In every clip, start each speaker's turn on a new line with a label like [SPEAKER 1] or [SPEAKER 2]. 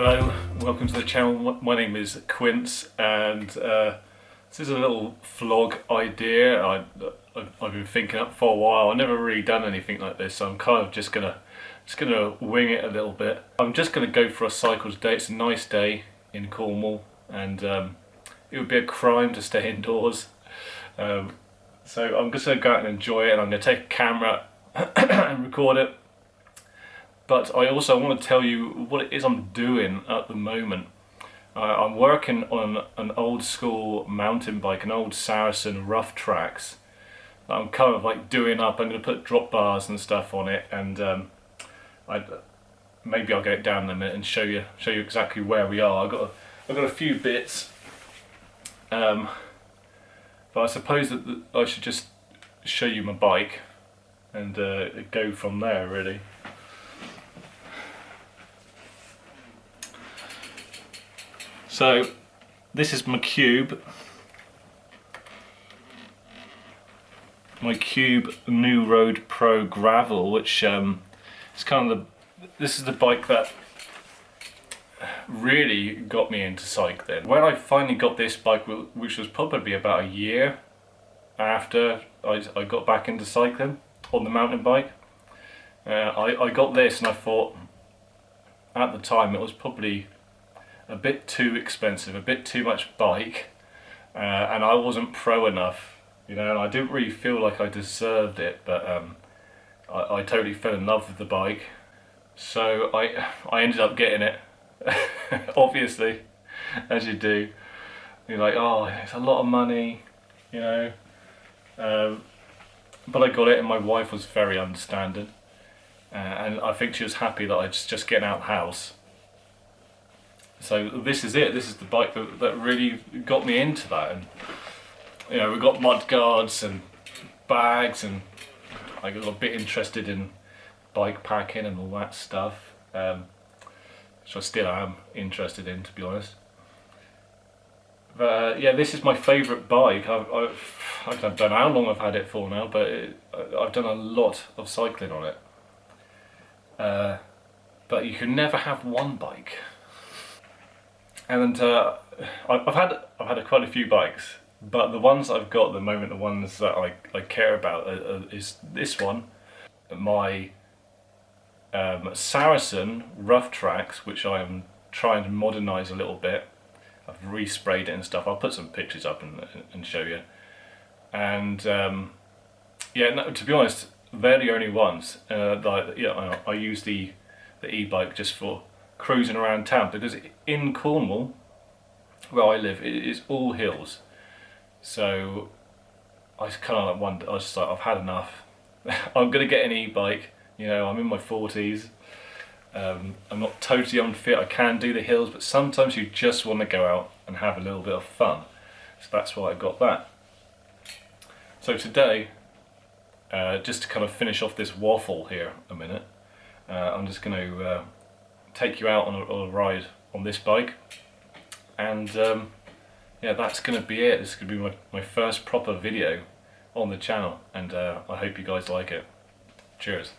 [SPEAKER 1] Hello, welcome to the channel. My name is Quince, and this is a little vlog idea I've been thinking up for a while. I've never really done anything like this, so I'm kind of just gonna wing it a little bit. I'm just gonna go for a cycle today. It's a nice day in Cornwall, and it would be a crime to stay indoors. So I'm just gonna go out and enjoy it, and I'm gonna take a camera and record it. But I also want to tell you what it is I'm doing at the moment. I'm working on an old school mountain bike, an old Saracen rough tracks. I'm kind of like doing up. I'm going to put drop bars and stuff on it, and maybe I'll get it down in a minute and show you exactly where we are. I've got a few bits, but I suppose that I should just show you my bike and go from there really. So this is my Cube nuroad Pro Gravel, which is kind of this is the bike that really got me into cycling. When I finally got this bike, which was probably about a year after I got back into cycling on the mountain bike, I got this, and I thought at the time it was probably a bit too expensive, a bit too much bike, and I wasn't pro enough, and I didn't really feel like I deserved it, but I totally fell in love with the bike, so I ended up getting it, obviously, as you do. You're like, oh, it's a lot of money, but I got it, and my wife was very understanding, and I think she was happy that I was just getting out of the house. So this is it. This is the bike that really got me into that, and we got mud guards and bags, and I got a bit interested in bike packing and all that stuff, which I still am interested in, to be honest. But yeah, this is my favourite bike. I don't know how long I've had it for now, but I've done a lot of cycling on it. But you can never have one bike. And I've had quite a few bikes, but the ones I've got at the moment, the ones that I care about is this one, my Saracen rough tracks, which I am trying to modernise a little bit. I've resprayed it and stuff. I'll put some pictures up and show you. And yeah, no, to be honest, they're the only ones. I use the e-bike just for cruising around town, because in Cornwall, where I live, it is all hills. So I kind of wonder. I was just like, I've had enough. I'm gonna get an e-bike. I'm in my 40s. I'm not totally unfit. I can do the hills, but sometimes you just want to go out and have a little bit of fun. So that's why I got that. So today, just to kind of finish off this waffle here a minute, I'm just going to take you out on a ride on this bike, and yeah, that's going to be it. This is going to be my first proper video on the channel, and I hope you guys like it. Cheers.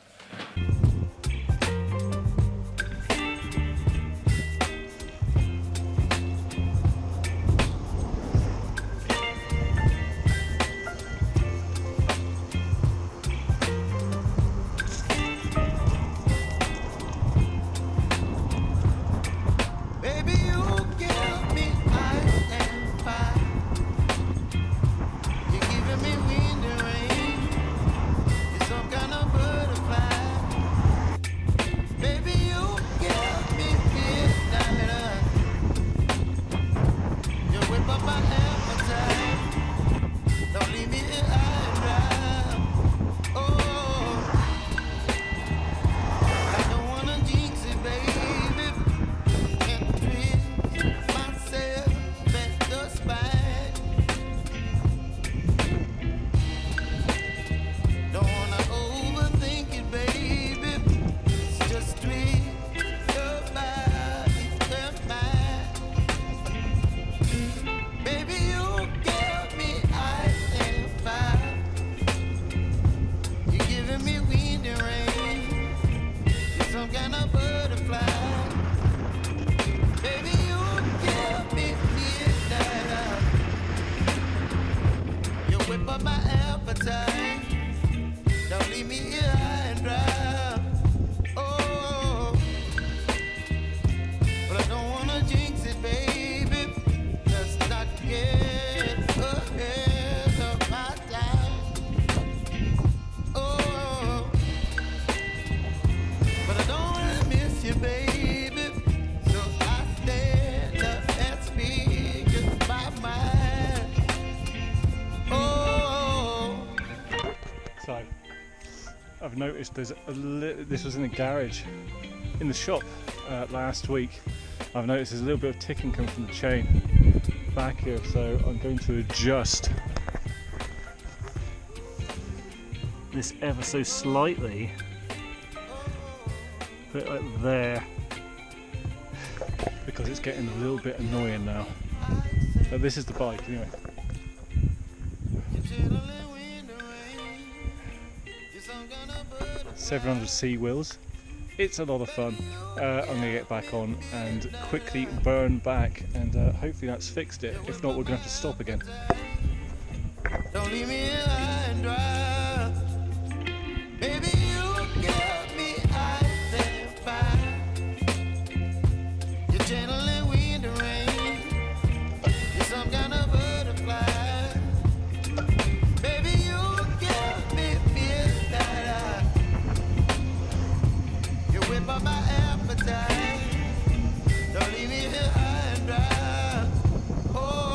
[SPEAKER 2] noticed this was in the garage in the shop last week. I've noticed there's a little bit of ticking coming from the chain back here, so I'm going to adjust this ever so slightly, put it like there, because it's getting a little bit annoying now. But this is the bike anyway. 700C wheels. It's a lot of fun. I'm going to get back on and quickly burn back, and hopefully that's fixed it. If not, we're going to have to stop again.
[SPEAKER 3] Don't leave me high and dry. Baby, you give me ice and fire. You're channeling wind and rain. You're some kind of butterfly. Baby, you give me midnight. You whip up my appetite. Don't leave me here high and dry. Oh.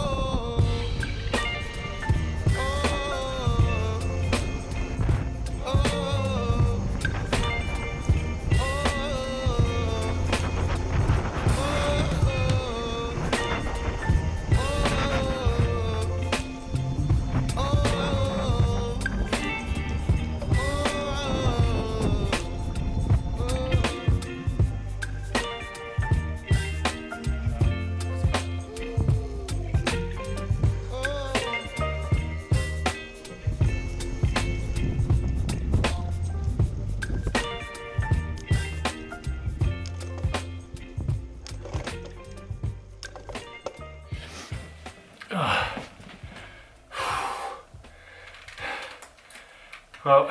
[SPEAKER 1] Well,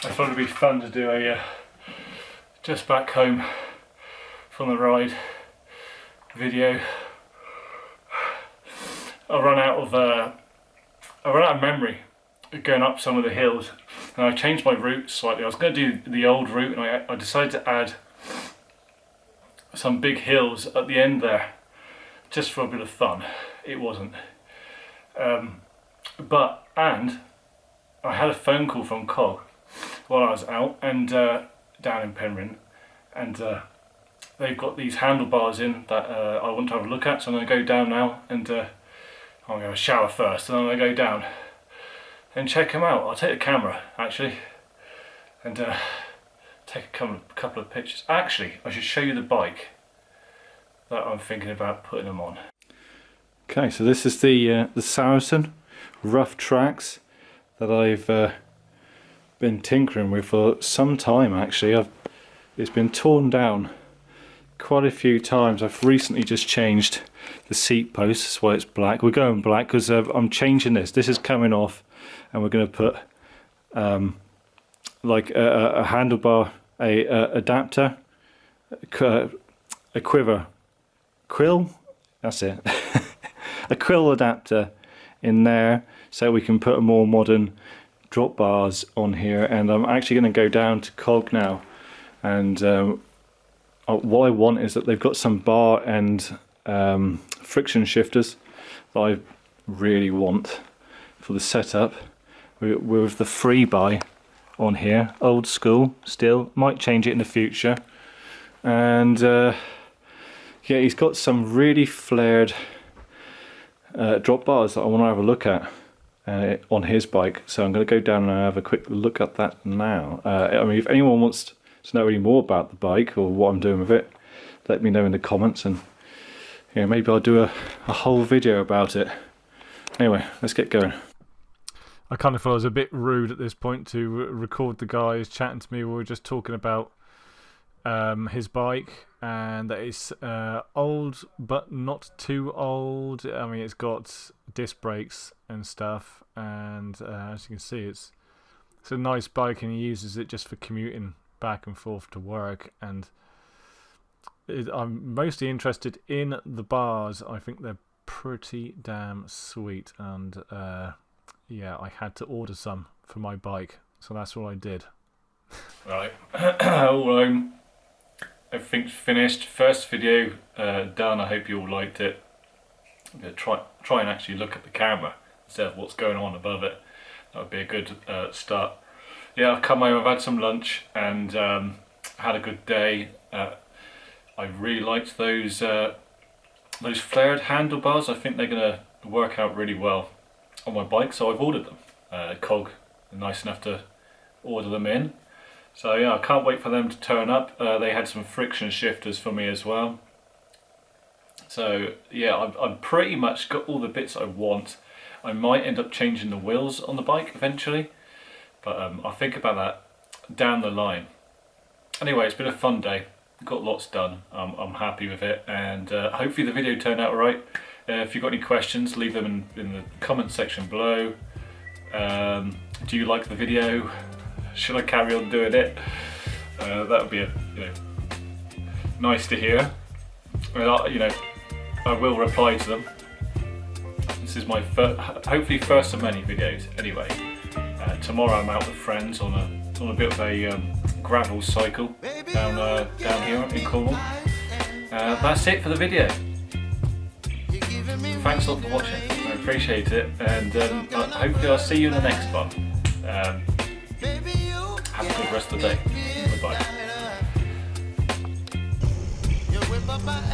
[SPEAKER 1] I thought it'd be fun to do a just back home from the ride video. I ran out of memory going up some of the hills, and I changed my route slightly. I was going to do the old route, and I decided to add some big hills at the end there, just for a bit of fun. It wasn't. And I had a phone call from Cog while I was out and down in Penryn, and they've got these handlebars in that I want to have a look at, so I'm going to go down now, and I'm going to shower first, and then I'm going to go down and check them out. I'll take the camera actually and take a couple of pictures. Actually, I should show you the bike that I'm thinking about putting them on. Okay, so this is the Saracen rough tracks that I've been tinkering with for some time actually. It's been torn down quite a few times. I've recently just changed the seat post, that's why it's black. We're going black because I'm changing this. This is coming off, and we're going to put like a handlebar, a adapter, a quill, that's it, a quill adapter in there, so we can put a more modern drop bars on here. And I'm actually going to go down to Cog now, and what I want is that they've got some bar and friction shifters that I really want for the setup, with the free buy on here, old school still, might change it in the future. And yeah, he's got some really flared drop bars that I want to have a look at on his bike, so I'm going to go down and have a quick look at that now. I mean, if anyone wants to know any more about the bike or what I'm doing with it, let me know in the comments, and yeah, maybe I'll do a whole video about it. Anyway, let's get going. I kind of thought it was a bit rude at this point to record the guys chatting to me. We were just talking about his bike, and that it's old but not too old. I mean, it's got disc brakes and stuff, and as you can see, it's a nice bike, and he uses it just for commuting back and forth to work. And I'm mostly interested in the bars. I think they're pretty damn sweet, and yeah, I had to order some for my bike, so that's what I did. Right. Everything's finished. First video done. I hope you all liked it. I'm going to try and actually look at the camera instead of what's going on above it. That would be a good start. yeah, I've come home, I've had some lunch, and had a good day. I really liked those flared handlebars. I think they're going to work out really well on my bike, so I've ordered them. Cog nice enough to order them in. So yeah, I can't wait for them to turn up. They had some friction shifters for me as well. So yeah, I've pretty much got all the bits I want. I might end up changing the wheels on the bike eventually, but I'll think about that down the line. Anyway, it's been a fun day. Got lots done. I'm happy with it, and hopefully the video turned out alright. If you've got any questions, leave them in the comment section below. Do you like the video? Should I carry on doing it? That would be nice to hear. I will reply to them. This is my hopefully first of many videos. Anyway, tomorrow I'm out with friends on a bit of a gravel cycle down here in Cornwall. That's it for the video. Thanks a lot for watching. I appreciate it, and hopefully I'll see you in the next one. Have a good rest of the day. Bye bye.